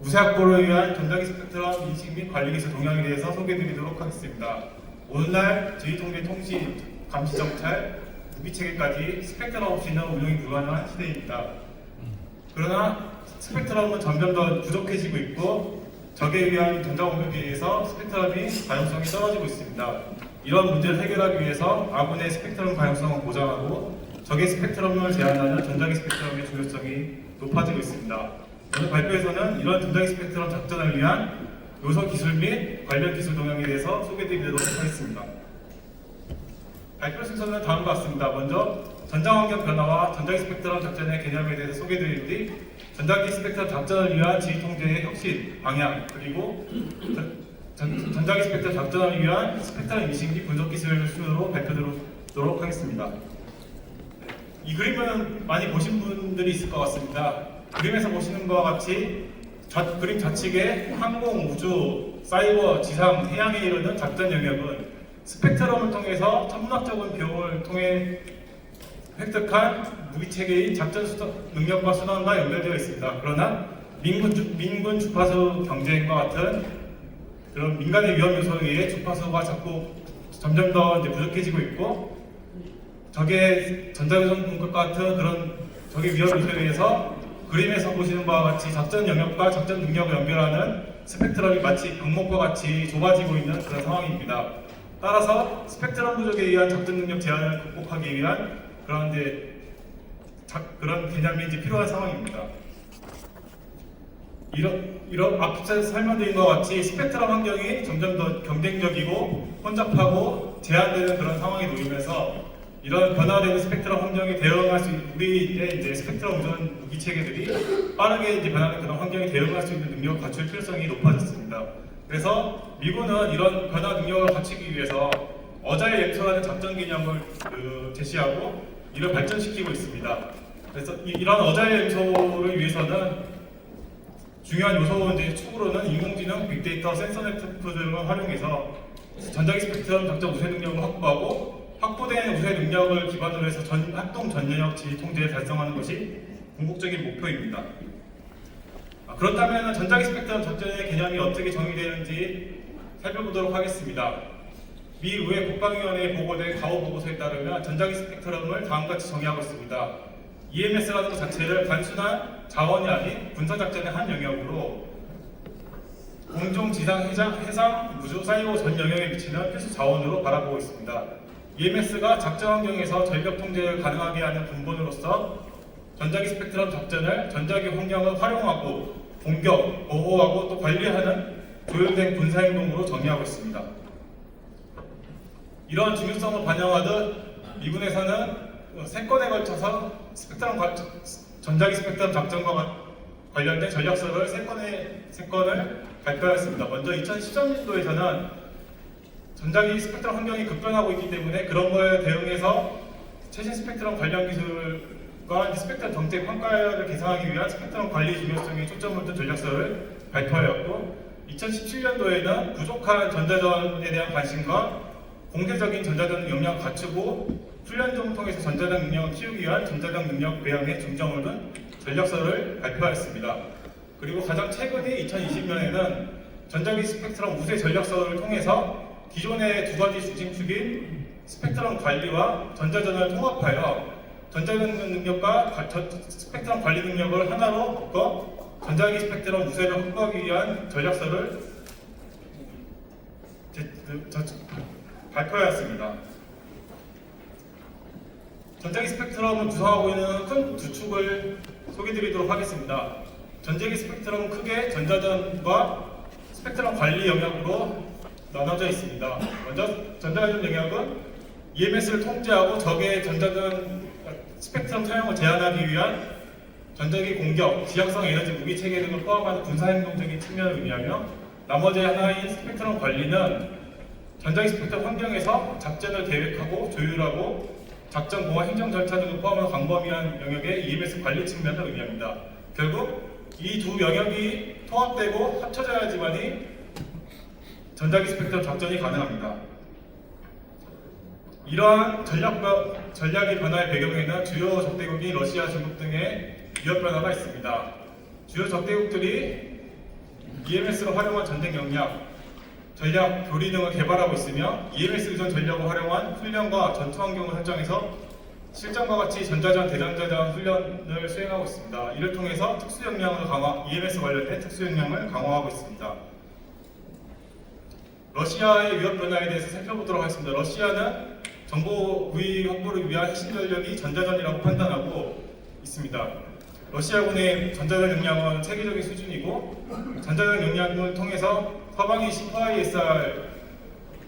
우세 확보를 위한 전자기 스펙트럼 인식 및 관리 기술 동향에 대해서 소개해드리도록 하겠습니다. 오늘날 지휘통제 통신, 감시 정찰, 무기 체계까지 스펙트럼 없이는 운용이 불가능한 시대입니다. 그러나 스펙트럼은 점점 더 부족해지고 있고 적에 의한 전자공격에 의해서 스펙트럼이 가용성이 떨어지고 있습니다. 이런 문제를 해결하기 위해서 아군의 스펙트럼 가용성을 보장하고 적의 스펙트럼을 제한하는 전자기 스펙트럼의 중요성이 높아지고 있습니다. 오늘 발표에서는 이런 전자기 스펙트럼 작전을 위한 요소 기술 및 관련 기술 동향에 대해서 소개해드리도록 하겠습니다. 발표 순서는 다음과 같습니다. 먼저 전자환경 변화와 전자기 스펙트럼 작전의 개념에 대해서 소개해드린 뒤 전자기 스펙트럼 작전을 위한 지휘 통제의 혁신, 방향, 그리고 전자기 스펙트럼 작전을 위한 스펙트럼 인식 및 분석 기술을 순으로 발표드리도록 하겠습니다. 이 그림은 많이 보신 분들이 있을 것 같습니다. 그림에서 보시는 것과 같이 그림 좌측에 항공, 우주, 사이버, 지상, 해양에 이르는 작전 영역은 스펙트럼을 통해서 천문학적인 비용을 통해 획득한 무기체계인 작전 능력과 수단과 연결되어 있습니다. 그러나 민군 주파수 경쟁과 같은 그런 민간의 위험 요소에 의해 주파수가 점점 더 부족해지고 있고 적의 전자교전 공격 같은 그런 적의 위험 요소에 의해서 그림에서 보시는 바와 같이 작전 영역과 작전 능력을 연결하는 스펙트럼이 마치 강목과 같이 좁아지고 있는 그런 상황입니다. 따라서 스펙트럼 부족에 의한 작전 능력 제한을 극복하기 위한 그런 개념이 필요한 상황입니다. 이런 앞서 설명드린 것과 같이 스펙트럼 환경이 점점 더 경쟁적이고 혼잡하고 제한되는 그런 상황에 놓이면서 이런 변화되는 스펙트럼 환경에 대응할 수 있는 우리의 스펙트럼 우선 무기 체계들이 빠르게 변하는 그런 환경에 대응할 수 있는 능력을 갖출 필요성이 높아졌습니다. 그래서 미군은 이런 변화 능력을 갖추기 위해서 어자일 엠소라는 작전 개념을 제시하고 이를 발전시키고 있습니다. 그래서 이런 어자일 엠소를 위해서는 중요한 요소 축으로는 인공지능, 빅데이터, 센서 네트워크 등을 활용해서 전자기 스펙트럼 작전 우세 능력을 확보하고 확보된 우세 능력을 기반으로 해서 합동 전연역 지휘 통제를 달성하는 것이 궁극적인 목표입니다. 그렇다면 전자기 스펙트럼 작전의 개념이 어떻게 정의되는지 살펴보도록 하겠습니다. 미 의회 국방위원회에 보고된 가오 보고서에 따르면 전자기 스펙트럼을 다음과 같이 정의하고 있습니다. EMS라는 것 자체를 단순한 자원이 아닌 군사작전의 한 영역으로 공중, 지상, 해상, 우주, 사이버 전 영역에 미치는 필수 자원으로 바라보고 있습니다. EMS가 작전 환경에서 전력 통제를 가능하게 하는 근본으로서 전자기 스펙트럼 작전을 전자기 환경을 활용하고 공격, 보호하고 또 관리하는 조율된 군사행동으로 정의하고 있습니다. 이러한 중요성을 반영하듯 미군에서는 3건에 걸쳐서 전자기 스펙트럼 작전과 관련된 전략서를 3건을 발표하였습니다. 먼저 2013년도에서는 전자기 스펙트럼 환경이 급변하고 있기 때문에 그런 거에 대응해서 최신 스펙트럼 관련 기술과 스펙트럼 정책 평가를 개선하기 위한 스펙트럼 관리 중요성에 초점을 둔 전략서를 발표하였고 2017년도에는 부족한 전자전에 대한 관심과 공개적인 전자전 역량을 갖추고 훈련을 통해서 전자전 능력을 키우기 위한 전자전 능력 배양에 중점을 둔 전략서를 발표하였습니다. 그리고 가장 최근인 2020년에는 전자기 스펙트럼 우세 전략서를 통해서 기존의 두 가지 중심축인 스펙트럼 관리와 전자전을 통합하여 전자전 능력과 스펙트럼 관리 능력을 하나로 묶어 전자기 스펙트럼 우세를 확보하기 위한 전략서를 발표하였습니다. 전자기 스펙트럼을 구성하고 있는 큰 두 축을 소개드리도록 하겠습니다. 전자기 스펙트럼은 크게 전자전과 스펙트럼 관리 영역으로 나눠져 있습니다. 먼저 전자전 영역은 EMS를 통제하고 적의 전자전 스펙트럼 사용을 제한하기 위한 전자기 공격, 지향성 에너지 무기 체계 등을 포함하는 군사행동적인 측면을 의미하며 나머지 하나인 스펙트럼 관리는 전자기 스펙트럼 환경에서 작전을 계획하고 조율하고 작전 공화 행정 절차 등을 포함한 광범위한 영역의 EMS 관리 측면을 의미합니다. 결국 이 두 영역이 통합되고 합쳐져야지만이 전자기 스펙트럼 작전이 가능합니다. 이러한 전략의 변화의 배경에는 주요 적대국인 러시아, 중국 등의 위협 변화가 있습니다. 주요 적대국들이 EMS를 활용한 전쟁 역량, 전략, 교리 등을 개발하고 있으며 EMS 의존 전략을 활용한 훈련과 전투 환경을 설정해서 실전과 같이 전자전, 대전자전 훈련을 수행하고 있습니다. 이를 통해서 특수 역량을 EMS 관련된 특수 역량을 강화하고 있습니다. 러시아의 위협 변화에 대해서 살펴보도록 하겠습니다. 러시아는 정보 우위 확보를 위한 핵심 전력이 전자전이라고 판단하고 있습니다. 러시아군의 전자전 역량은 세계적인 수준이고 전자전 역량을 통해서 서방의 C5ISR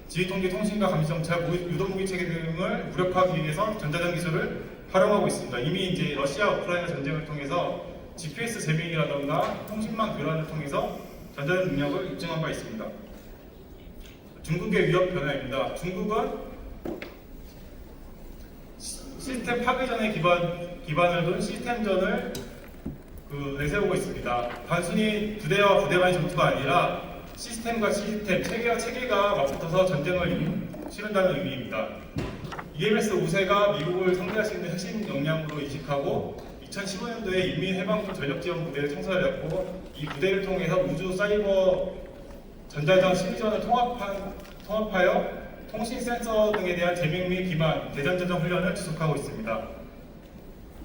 지휘통제 통신과 감시정찰, 유도무기 체계 등을 무력화하기 위해서 전자전 기술을 활용하고 있습니다. 이미 이제 러시아 우크라이나 전쟁을 통해서 GPS 제밍이라던가 통신망 교란을 통해서 전자전 능력을 입증한 바 있습니다. 중국의 위협 변화입니다. 중국은 시스템 파괴전에 기반을 둔 시스템전을 내세우고 있습니다. 단순히 부대와 부대 간의 전투가 아니라 시스템과 시스템, 체계와 체계가 맞붙어서 전쟁을 치른다는 의미입니다. EMS 우세가 미국을 상대할 수 있는 핵심 역량으로 인식하고 2015년도에 인민해방군 전력지원부대를 창설했고 이 부대를 통해서 우주, 사이버, 전자전, 심리전을 통합하여 통신 센서 등에 대한 제명 및 기반, 대전자전 훈련을 지속하고 있습니다.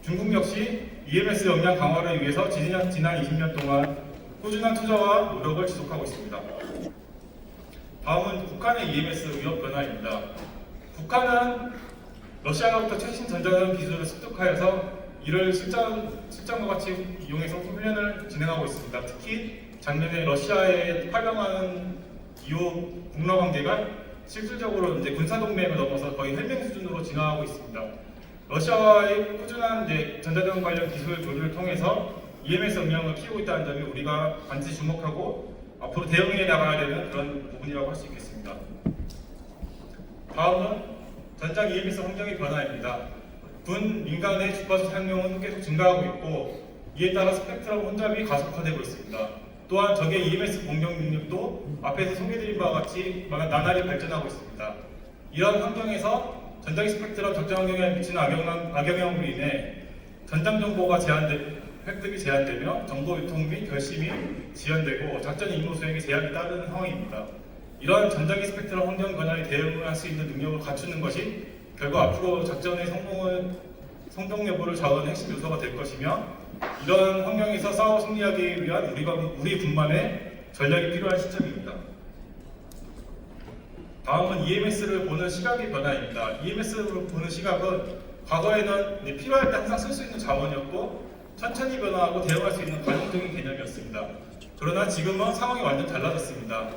중국 역시 EMS 역량 강화를 위해서 지난 20년 동안 꾸준한 투자와 노력을 지속하고 있습니다. 다음은 북한의 EMS 위협 변화입니다. 북한은 러시아로부터 최신 전자전 기술을 습득하여서 이를 실전과 같이 이용해서 훈련을 진행하고 있습니다. 특히 작년에 러시아에 활용하는 2호 북러 관계가 실질적으로 이제 군사 동맹을 넘어서 거의 헬맹 수준으로 진화하고 있습니다. 러시아와의 꾸준한 전자전 관련 기술 교류를 통해서 EMS 역량을 키우고 있다는 점이 우리가 반드시 주목하고 앞으로 대응해 나가야 되는 그런 부분이라고 할 수 있겠습니다. 다음은 전장 EMS 환경의 변화입니다. 군, 민간의 주파수 사용량은 계속 증가하고 있고 이에 따라 스펙트럼 혼잡이 가속화되고 있습니다. 또한 적의 EMS 공격 능력도 앞에서 소개드린 바와 같이 나날이 발전하고 있습니다. 이런 환경에서 전장의 스펙트럼 적정 환경에 미치는 악영향으로 인해 전장 정보가 획득이 제한되며 정보 유통 및 결심이 지연되고 작전 임무 수행에 제약이 따르는 상황입니다. 이러한 전장기 스펙트럼 환경 변화에 대응을 할 수 있는 능력을 갖추는 것이 결국 앞으로 작전의 성공 여부를 좌우하는 핵심 요소가 될 것이며 이러한 환경에서 싸워 승리하기 위한 우리 군만의 전략이 필요한 시점입니다. 다음은 EMS를 보는 시각의 변화입니다. EMS를 보는 시각은 과거에는 필요할 때 항상 쓸 수 있는 자원이었고 천천히 변화하고 대응할 수 있는 관용적인 개념이었습니다. 그러나 지금은 상황이 완전 달라졌습니다.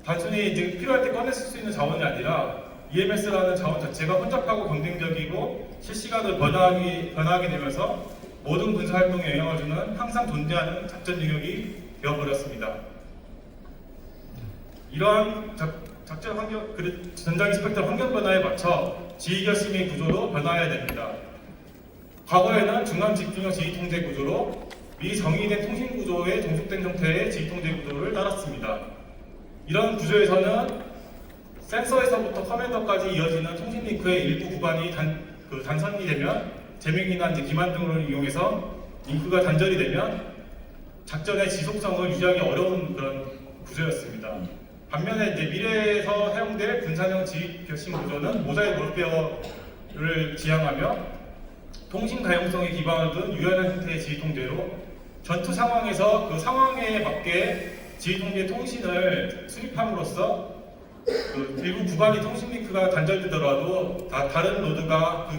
단순히 이제 필요할 때 꺼내 쓸 수 있는 자원이 아니라 EMS라는 자원 자체가 혼잡하고 경쟁적이고 실시간으로 변화하게 되면서 모든 군사 활동에 영향을 주는 항상 존재하는 작전 영역이 되어버렸습니다. 이러한 작전 환경, 전장의 스펙트럼 환경 변화에 맞춰 지휘 결심의 구조도 변화해야 됩니다. 과거에는 중간 집중형 지휘 통제 구조로 미정의된 통신 구조에 종속된 형태의 지휘 통제 구조를 따랐습니다. 이런 구조에서는 센서에서부터 커맨더까지 이어지는 통신 링크의 일부 구간이 단선이 되면 제명이나 기만 등을 이용해서 링크가 단절이 되면 작전의 지속성을 유지하기 어려운 그런 구조였습니다. 반면에 미래에서 사용될 분산형 지휘 결심 구조는 모자이크 월페어를 지향하며 통신 가용성에 기반을 둔 유연한 형태의 지휘 통제로 전투 상황에서 그 상황에 맞게 지휘 통제 통신을 수립함으로써 일부 구간이 통신 링크가 단절되더라도 다른 노드가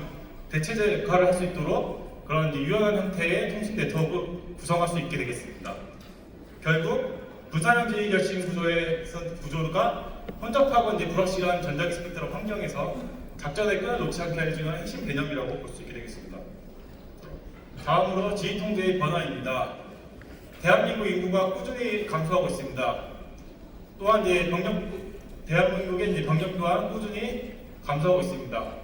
대체제 역할을 할 수 있도록 그런 유연한 형태의 통신 네트워크를 구성할 수 있게 되겠습니다. 결국 분산형 지휘 결심 구조가 혼잡하고 불확실한 전자기 스펙트럼 환경에서 작전의 끈을 놓지 않게 해주는 핵심 개념이라고 볼 수 있게 되겠습니다. 다음으로 지휘 통제의 변화입니다. 대한민국 인구가 꾸준히 감소하고 있습니다. 또한 대한민국의 병력 또한 꾸준히 감소하고 있습니다.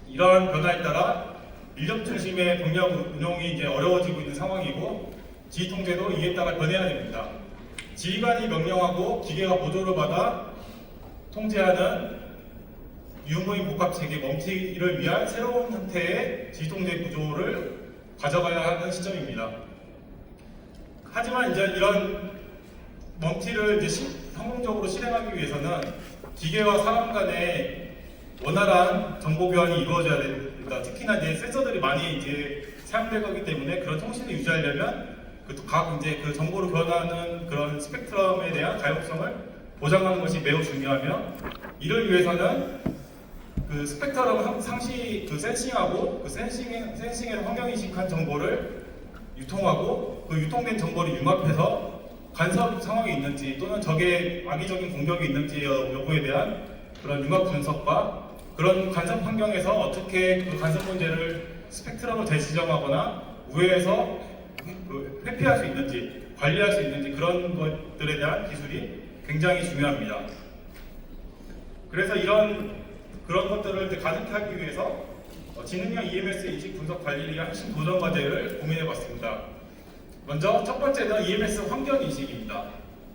이러한 변화에 따라 인력 중심의 병력 운용이 어려워지고 있는 상황이고 지휘 통제도 이에 따라 변해야 됩니다. 지휘관이 명령하고 기계가 보조를 받아 통제하는 유무인 복합 체계 멈추기를 위한 새로운 형태의 지휘 통제 구조를 가져가야 하는 시점입니다. 하지만 이런 멈티를 이제 성공적으로 실행하기 위해서는 기계와 사람 간의 원활한 정보 교환이 이루어져야 됩니다. 특히나 이제 센서들이 많이 이제 사용될 거기 때문에 그런 통신을 유지하려면 각 이제 그 정보를 교환하는 그런 스펙트럼에 대한 가용성을 보장하는 것이 매우 중요하며, 이를 위해서는 그 스펙트럼 상시 그 센싱하고 그 센싱에서 환경 인식한 정보를 유통하고 그 유통된 정보를 융합해서 간섭 상황이 있는지 또는 적의 악의적인 공격이 있는지 여부에 대한 그런 융합 분석과 그런 간섭 환경에서 어떻게 그 간섭 문제를 스펙트럼을 재지정하거나 우회해서 회피할 수 있는지 관리할 수 있는지 그런 것들에 대한 기술이 굉장히 중요합니다. 그래서 그런 것들을 이제 가능케 하기 위해서 지능형 EMS 인식 분석 관리의 핵심 도전 과제를 고민해봤습니다. 먼저 첫 번째는 EMS 환경 인식입니다.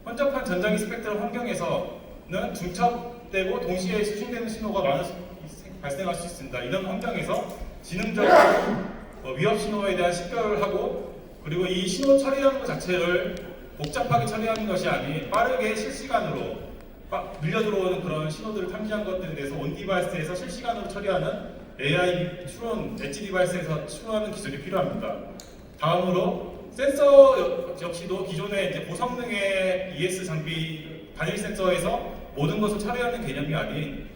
혼잡한 전자기 스펙트럼 환경에서는 중첩되고 동시에 수신되는 신호가 발생할 수 있습니다. 이런 환경에서 지능적으로 위협 신호에 대한 식별을 하고, 그리고 이 신호 처리하는 것 자체를 복잡하게 처리하는 것이 아닌 빠르게 실시간으로 밀려 들어오는 그런 신호들을 탐지한 것들에 대해서 온 디바이스에서 실시간으로 처리하는 AI 추론, 엣지 디바이스에서 추론하는 기술이 필요합니다. 다음으로 센서 역시도 기존의 이제 고성능의 ES 장비 단일 센서에서 모든 것을 처리하는 개념이 아닌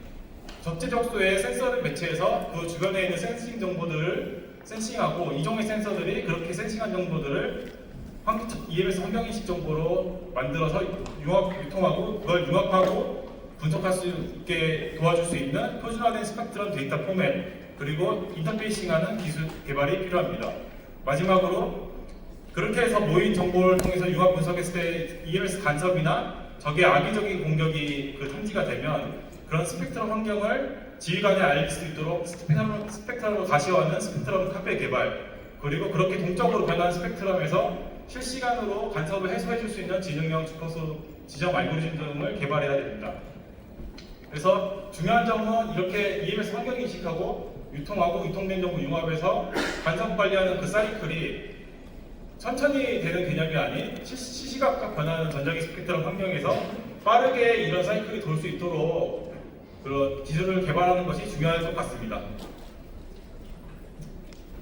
적재적소의 센서를 매체해서 그 주변에 있는 센싱 정보들을 센싱하고 이종의 센서들이 그렇게 센싱한 정보들을 EMS 환경인식 정보로 만들어서 유통하고 그걸 융합하고 분석할 수 있게 도와줄 수 있는 표준화된 스펙트럼 데이터 포맷, 그리고 인터페이싱하는 기술 개발이 필요합니다. 마지막으로 그렇게 해서 모인 정보를 통해서 융합 분석했을 때 EMS 간섭이나 적의 악의적인 공격이 탐지가 되면 그런 스펙트럼 환경을 지휘관에 알릴 수 있도록 스펙트럼으로 가시화하는 스펙트럼 카페 개발, 그리고 그렇게 동적으로 변한 스펙트럼에서 실시간으로 간섭을 해소해 줄 수 있는 지능형 주파수 지정 알고리즘 등을 개발해야 됩니다. 그래서 중요한 점은 이렇게 EMS 환경 인식하고 유통하고 유통된 정보 융합해서 간섭 관리하는 그 사이클이 천천히 되는 개념이 아닌 시시각각 변하는 전자기 스펙트럼 환경에서 빠르게 이런 사이클이 돌 수 있도록 그런 기술을 개발하는 것이 중요할 것 같습니다.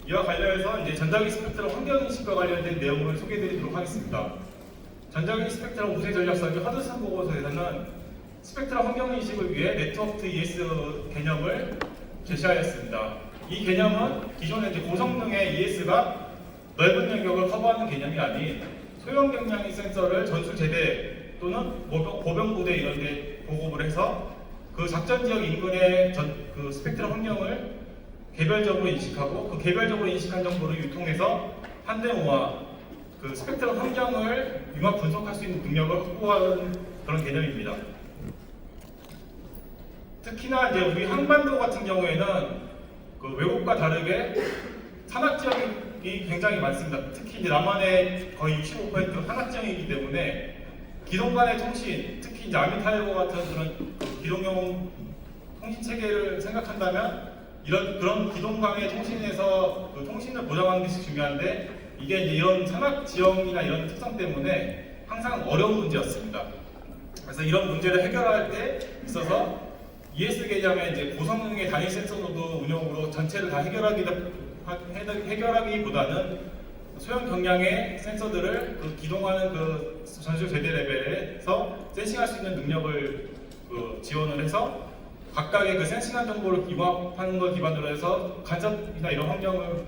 이와 관련해서 이제 전자기 스펙트럼 환경 인식과 관련된 내용을 소개해드리도록 하겠습니다. 전자기 스펙트럼 우세 전략서의 허드슨 보고서에서는 스펙트럼 환경 인식을 위해 네트워크 ES 개념을 제시하였습니다. 이 개념은 기존의 이제 고성능의 ES가 넓은 영역을 커버하는 개념이 아닌 소형 경량의 센서를 전술 제대 또는 보병 부대 이런 데 보급을 해서 그 작전 지역 인근의 그 스펙트럼 환경을 개별적으로 인식하고 그 개별적으로 인식한 정보를 유통해서 한대모와 그 스펙트럼 환경을 융합 분석할 수 있는 능력을 확보하는 그런 개념입니다. 특히나 이제 우리 한반도 같은 경우에는 그 외국과 다르게 산악 지역이 굉장히 많습니다. 특히 이제 남한의 거의 65% 산악 지역이기 때문에 기동 간의 통신, 특히 이제 아미타이거 같은 그런 기동용 통신 체계를 생각한다면 그런 기동 간의 통신에서 그 통신을 보장하는 것이 중요한데, 이게 이제 이런 산악 지형이나 이런 특성 때문에 항상 어려운 문제였습니다. 그래서 이런 문제를 해결할 때 있어서 ES 개념의 이제 고성능의 단위 센서 노드 운영으로 전체를 다 해결하기보다는 소형 경량의 센서들을 기동하는 그 전술 제대 레벨에서 센싱할 수 있는 능력을 지원을 해서 각각의 그 센싱한 정보를 융합하는 걸 기반으로 해서 간섭이나 이런 환경을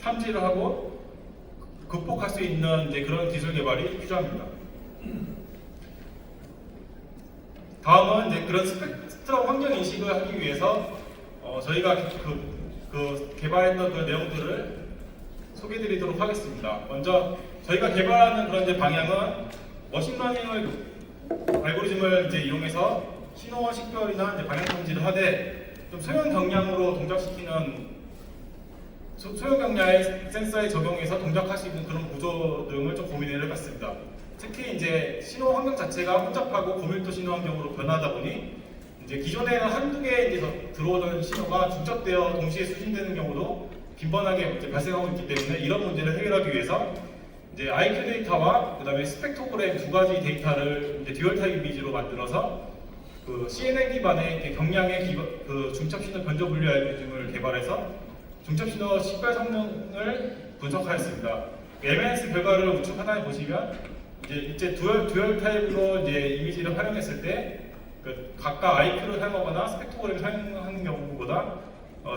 탐지를 하고 극복할 수 있는 이제 그런 기술 개발이 필요합니다. 다음은 이제 그런 스펙트럼 환경 인식을 하기 위해서 저희가 개발했던 그 내용들을 소개해드리도록 하겠습니다. 먼저 저희가 개발하는 그런 이제 방향은 머신러닝을 알고리즘을 이제 이용해서 신호와 식별이나 이제 방향 통지를 하되 좀 소형 경량으로 동작시키는 소형 경량의 센서에 적용해서 동작할 수 있는 그런 구조 등을 좀 고민을 해봤습니다. 특히 이제 신호 환경 자체가 혼잡하고 고밀도 신호 환경으로 변하다 보니 이제 기존에는 한두 개 이제 들어오던 신호가 중첩되어 동시에 수신되는 경우도 빈번하게 발생하고 있기 때문에 이런 문제를 해결하기 위해서 이제 IQ 데이터와 그다음에 스펙트로그램 두 가지 데이터를 이제 듀얼 타입 이미지로 만들어서 그 CNN 기반의 경량의 그 중첩 신호 변조 분류 알고리즘을 개발해서 중첩 신호 식별 성능을 분석하였습니다. MNS 결과를 우측 하단에 보시면 이제 듀얼 타입으로 이제 이미지를 활용했을 때 그 각각 IQ를 사용하거나 스펙트로그램을 사용하는 경우보다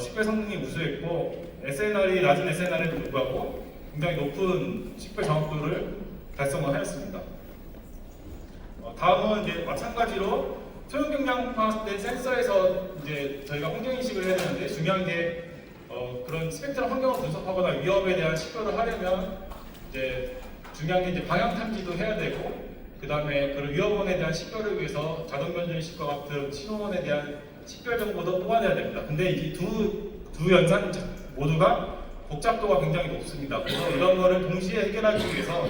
식별 성능이 우수했고 SNR이 낮은 SNR에도 불구하고 굉장히 높은 식별 정확도를 달성을 하였습니다. 다음은 이제 마찬가지로 소형 경량화된 센서에서 이제 저희가 환경 인식을 해야 되는데 중요한 게 그런 스펙트럼 환경을 분석하거나 위협에 대한 식별을 하려면 이제 중요한 게 이제 방향 탐지도 해야 되고 그 다음에 그런 위협원에 대한 식별을 위해서 자동 변조 인식과 같은 신호원에 대한 식별 정보도 뽑아내야 됩니다. 근데 이 두 연산 모두가 복잡도가 굉장히 높습니다. 그래서 이런 거를 동시에 해결하기 위해서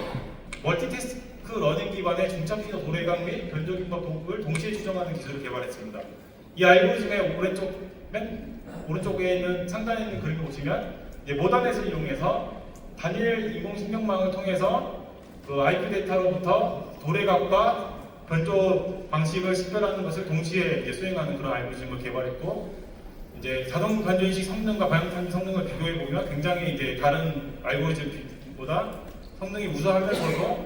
멀티태스크 러닝 기반의 중첩 신호 도래각 및 변조 기법 도구를 동시에 추정하는 기술을 개발했습니다. 이 알고리즘의 맨 오른쪽에 있는 상단에 있는 그림을 보시면 모단넷을 이용해서 단일 인공신경망을 통해서 그 IQ 데이터로부터 도래각과 변조 방식을 식별하는 것을 동시에 수행하는 그런 알고리즘을 개발했고, 이제 자동 변조 인식 성능과 방향 탐지 성능을 비교해 보면 굉장히 이제 다른 알고리즘보다 성능이 우수하면서도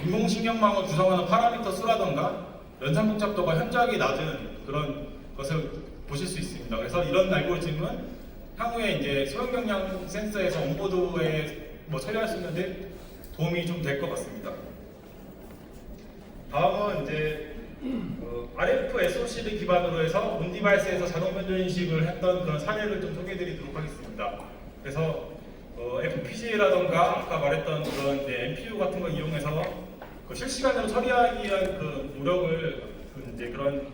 인공신경망을 구성하는 파라미터 수라던가 연산 복잡도가 현저하게 낮은 그런 것을 보실 수 있습니다. 그래서 이런 알고리즘은 향후에 이제 소형 경량 센서에서 온보드에 처리할 수 있는데 도움이 좀 될 것 같습니다. 다음은 이제 RF SoC를 기반으로 해서 온 디바이스에서 자동 변조 인식을 했던 그런 사례를 좀 소개해드리도록 하겠습니다. 그래서 FPGA라던가 아까 말했던 그런 MPU 같은 걸 이용해서 실시간으로 처리하기 위한 그 노력을 이제 그런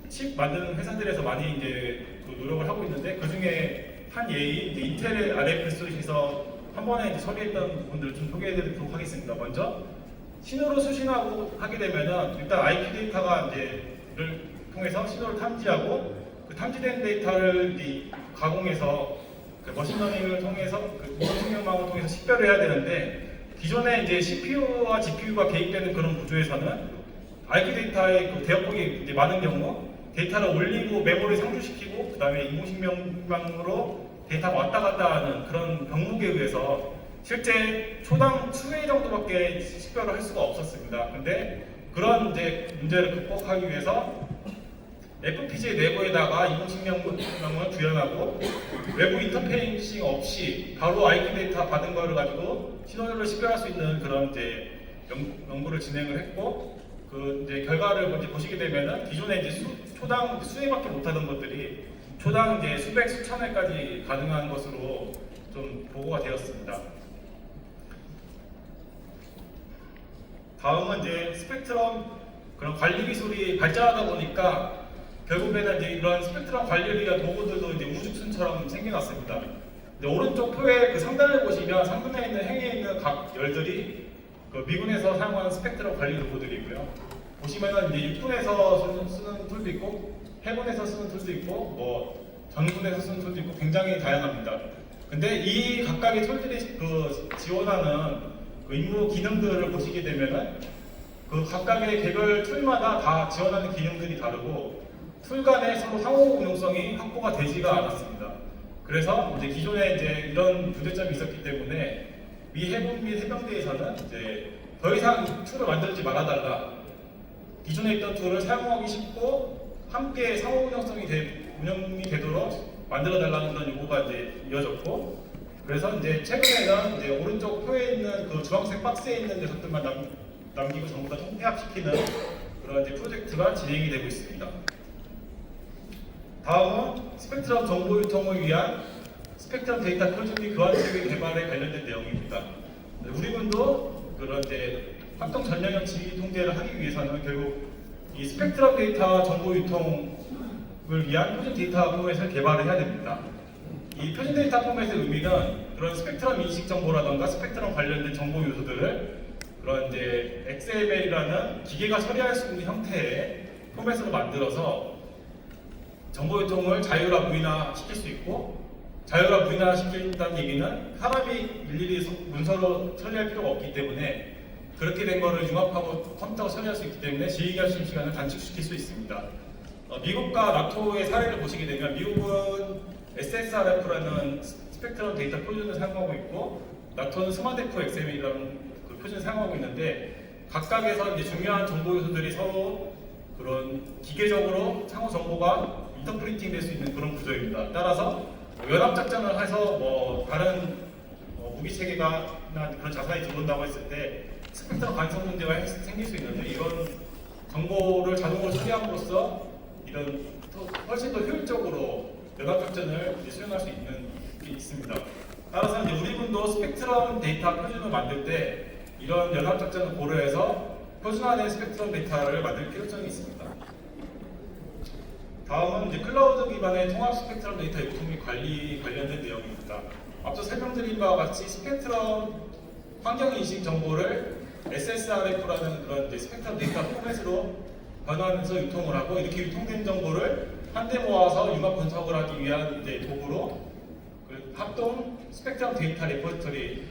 칩 만드는 회사들에서 많이 이제 그 노력을 하고 있는데, 그 중에 한 예인 이제 인텔의 RF SoC에서 한 번에 이제 처리했던 부분들을 좀 소개해드리도록 하겠습니다. 먼저 신호로 수신하고 하게 되면은 일단 IQ 데이터가 이제를 통해서 신호를 탐지하고 그 탐지된 데이터를 이제 가공해서 그 머신러닝을 통해서 그 인공신경망을 통해서 식별을 해야 되는데, 기존에 이제 CPU와 GPU가 개입되는 그런 구조에서는 IQ 데이터의 그 대역폭이 이제 많은 경우 데이터를 올리고 메모리 상주시키고 그 다음에 인공신경망으로 데이터가 왔다 갔다 하는 그런 병목에 의해서 실제 초당 수회 정도밖에 식별을 할 수가 없었습니다. 근데 그런 이제 문제를 극복하기 위해서 FPGA 내부에다가 인공신경망을 구현하고 외부 인터페이싱 없이 바로 IQ 데이터 받은 거를 가지고 신호를 식별할 수 있는 그런 이제 연구를 진행을 했고, 그 이제 결과를 이제 보시게 되면은 기존에 이제 초당 수회밖에 못하던 것들이 초당 이제 수백 수천 회까지 가능한 것으로 좀 보고가 되었습니다. 다음은 이제 스펙트럼 그런 관리 기술이 발전하다 보니까 결국에는 이제 이런 스펙트럼 관리를 위한 도구들도 이제 우주순처럼 생겨났습니다. 오른쪽 표의 그 상단을 보시면 상단에 있는 행에 있는 각 열들이 그 미군에서 사용하는 스펙트럼 관리 도구들이고요. 보시면은 이제 육군에서 쓰는 툴도 있고 해군에서 쓰는 툴도 있고 전군에서 쓰는 툴도 있고 굉장히 다양합니다. 근데 이 각각의 툴들이 그 지원하는 그 임무 기능들을 보시게 되면은 그 각각의 개별 툴마다 다 지원하는 기능들이 다르고 툴 간의 서로 상호 공용성이 확보가 되지가 않았습니다. 그래서 이제 기존에 이제 이런 문제점이 있었기 때문에 미 해군 및 해병대에서는 이제 더 이상 툴을 만들지 말아달라. 기존에 있던 툴을 사용하기 쉽고 함께 상호 운영이 되도록 만들어달라는 그런 요구가 이제 이어졌고, 그래서 이제 최근에는 이제 오른쪽 표에 있는 그 주황색 박스에 있는 녀석들만 남기고 전부 다 통폐합시키는 그런 이제 프로젝트가 진행이 되고 있습니다. 다음은 스펙트럼 정보 유통을 위한 스펙트럼 데이터 표준 및 교환 체계 개발에 관련된 내용입니다. 우리 군도 그런 이제 활동 전략형 지휘 통제를 하기 위해서는 결국 이 스펙트럼 데이터 정보 유통을 위한 표준 데이터 포맷을 개발을 해야 됩니다. 이 표준 데이터 포맷의 의미는 그런 스펙트럼 인식 정보라던가 스펙트럼 관련된 정보 요소들을 그런 이제 XML이라는 기계가 처리할 수 있는 형태의 포맷으로 만들어서 정보 유통을 자유나 무의나 시킬 수 있고, 자유가 무인화시킨다는 얘기는 사람이 일일이 문서로 처리할 필요가 없기 때문에 그렇게 된 거를 융합하고 컴퓨터가 처리할 수 있기 때문에 지휘결심 시간을 단축시킬 수 있습니다. 미국과 나토의 사례를 보시게 되면 미국은 SSRF라는 스펙트럼 데이터 표준을 사용하고 있고 나토는 스마데프 XML이라는 그 표준을 사용하고 있는데 각각에서 이제 중요한 정보 요소들이 서로 그런 기계적으로 상호 정보가 인터프리팅 될 수 있는 그런 구조입니다. 따라서 연합 작전을 해서 다른 무기 체계가 그런 자산이 들어온다고 했을 때 스펙트럼 간섭 문제가 생길 수 있는데 이런 정보를 자동으로 처리함으로써 이런 훨씬 더 효율적으로 연합 작전을 수행할 수 있는 게 있습니다. 따라서 이제 우리 군도 스펙트럼 데이터 표준을 만들 때 이런 연합 작전을 고려해서 표준화된 스펙트럼 데이터를 만들 필요성이 있습니다. 다음은 이제 클라우드 기반의 통합 스펙트럼 데이터 유통 및 관리 관련된 내용입니다. 앞서 설명드린 바와 같이 스펙트럼 환경 인식 정보를 SSRF라는 그런 이제 스펙트럼 데이터 포맷으로 변환해서 유통을 하고 이렇게 유통된 정보를 한데 모아서 융합 분석을 하기 위한 이제 도구로 그 합동 스펙트럼 데이터 레포지터리,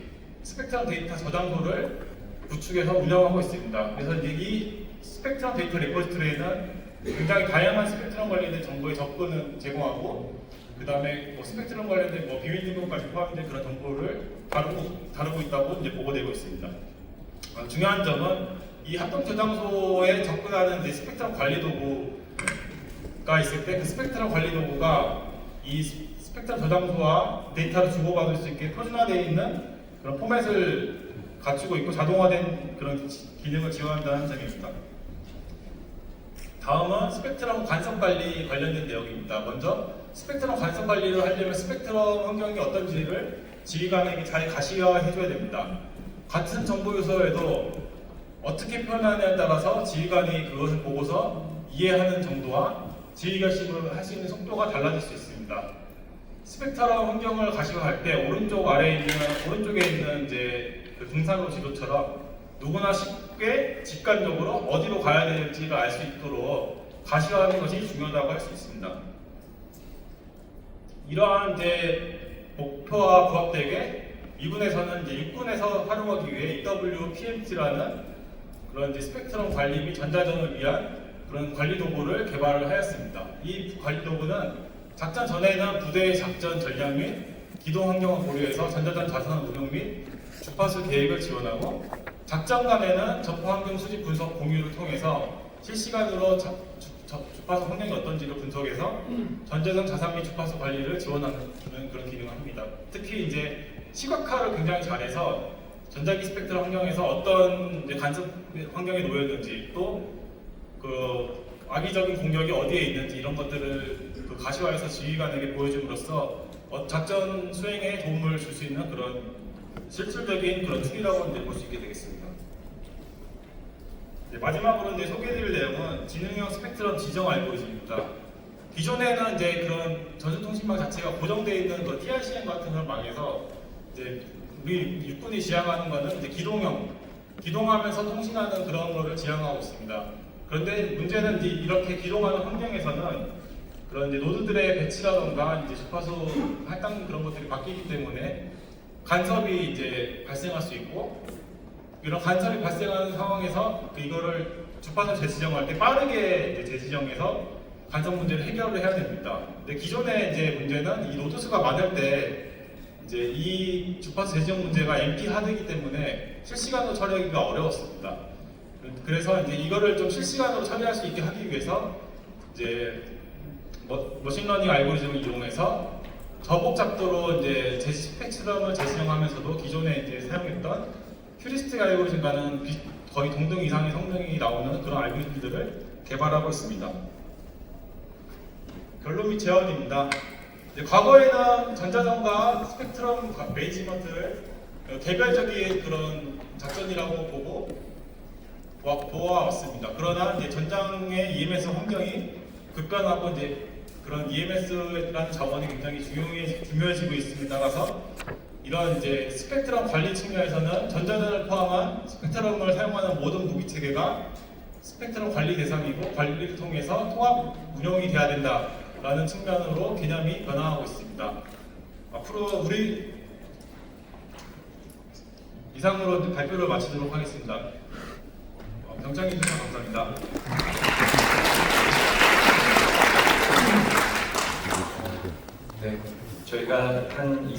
스펙트럼 데이터 저장소를 구축해서 운영하고 있습니다. 그래서 이제 이 스펙트럼 데이터 레포지터리에는 굉장히 다양한 스펙트럼 관련된 정보의 접근을 제공하고 그 다음에 스펙트럼 관련된 비밀 등급까지 포함된 그런 정보를 다루고 있다고 이제 보고되고 있습니다. 중요한 점은 이 합동 저장소에 접근하는 이제 스펙트럼 관리 도구가 있을 때 그 스펙트럼 관리 도구가 이 스펙트럼 저장소와 데이터를 주고받을 수 있게 표준화되어 있는 그런 포맷을 갖추고 있고 자동화된 그런 기능을 지원한다는 점입니다. 다음은 스펙트럼 간섭 관리 관련된 내용입니다. 먼저 스펙트럼 간섭 관리를 하려면 스펙트럼 환경이 어떤지를 지휘관에게 잘 가시화해줘야 됩니다. 같은 정보 요소에도 어떻게 표현하느냐에 따라서 지휘관이 그것을 보고서 이해하는 정도와 지휘 결심을 할 수 있는 속도가 달라질 수 있습니다. 스펙트럼 환경을 가시화할 때 오른쪽에 있는 이제 그 등산로 지도처럼 누구나 쉽게 직관적으로 어디로 가야 될지를 알 수 있도록 가시화하는 것이 중요하다고 할 수 있습니다. 이러한 이제 목표와 부합되게 미군에서는 이제 육군에서 활용하기 위해 EWPMT라는 그런 이제 스펙트럼 관리 및 전자전을 위한 그런 관리 도구를 개발을 하였습니다. 이 관리 도구는 작전 전에는 부대의 작전 전략 및 기동 환경을 고려해서 전자전 자산 운용 및 주파수 계획을 지원하고 작전 간에는 전파 환경 수집 분석 공유를 통해서 실시간으로 주파수 환경이 어떤지를 분석해서 전자전 자산 및 주파수 관리를 지원하는 그런 기능을 합니다. 특히 이제 시각화를 굉장히 잘해서 전자기 스펙트럼 환경에서 어떤 이제 간섭 환경에 놓였는지 또 그 악의적인 공격이 어디에 있는지 이런 것들을 그 가시화해서 지휘관에게 보여줌으로써 작전 수행에 도움을 줄 수 있는 그런 실질적인 그런 툴이라고 볼 수 있게 되겠습니다. 네, 마지막으로 이제 소개해드릴 내용은 지능형 스펙트럼 지정 알고리즘입니다. 기존에는 이제 그런 전수통신망 자체가 고정되어 있는 그 TRCM 같은 걸 망해서 이제 우리 육군이 지향하는 것은 이제 기동하면서 통신하는 그런 거를 지향하고 있습니다. 그런데 문제는 이제 이렇게 기동하는 환경에서는 그런 이제 노드들의 배치라던가 이제 주파수 할당 그런 것들이 바뀌기 때문에 간섭이 이제 발생할 수 있고 이런 간섭이 발생하는 상황에서 이거를 주파수 재지정할 때 빠르게 이제 재지정해서 간섭 문제를 해결을 해야 됩니다. 근데 기존의 이제 문제는 이 노드 수가 많을 때 이제 이 주파수 재지정 문제가 MT 하드이기 때문에 실시간으로 처리하기가 어려웠습니다. 그래서 이제 이거를 좀 실시간으로 처리할 수 있게 하기 위해서 이제 머신러닝 알고리즘을 이용해서 저복 작도로 이제 스펙트럼을 재지정하면서도 기존에 이제 사용했던 휴리스틱 알고리즘과는 거의 동등 이상의 성능이 나오는 그런 알고리즘들을 개발하고 있습니다. 결론 및 제언입니다. 과거에는 전자전과 스펙트럼 매니지먼트를 개별적인 그런 작전이라고 보고 보아왔습니다. 그러나 이제 전장의 EMS 환경이 급변하고 이제 그런 EMS라는 자원이 굉장히 중요해지고 있음에 따라서 이런 이제 스펙트럼 관리 측면에서는 전자전을 포함한 스펙트럼을 사용하는 모든 무기 체계가 스펙트럼 관리 대상이고 관리를 통해서 통합 운영이 돼야 된다라는 측면으로 개념이 변화하고 있습니다. 앞으로 우리 이상으로 발표를 마치도록 하겠습니다. 병장해 주셔서 감사합니다. 네, 저희가 한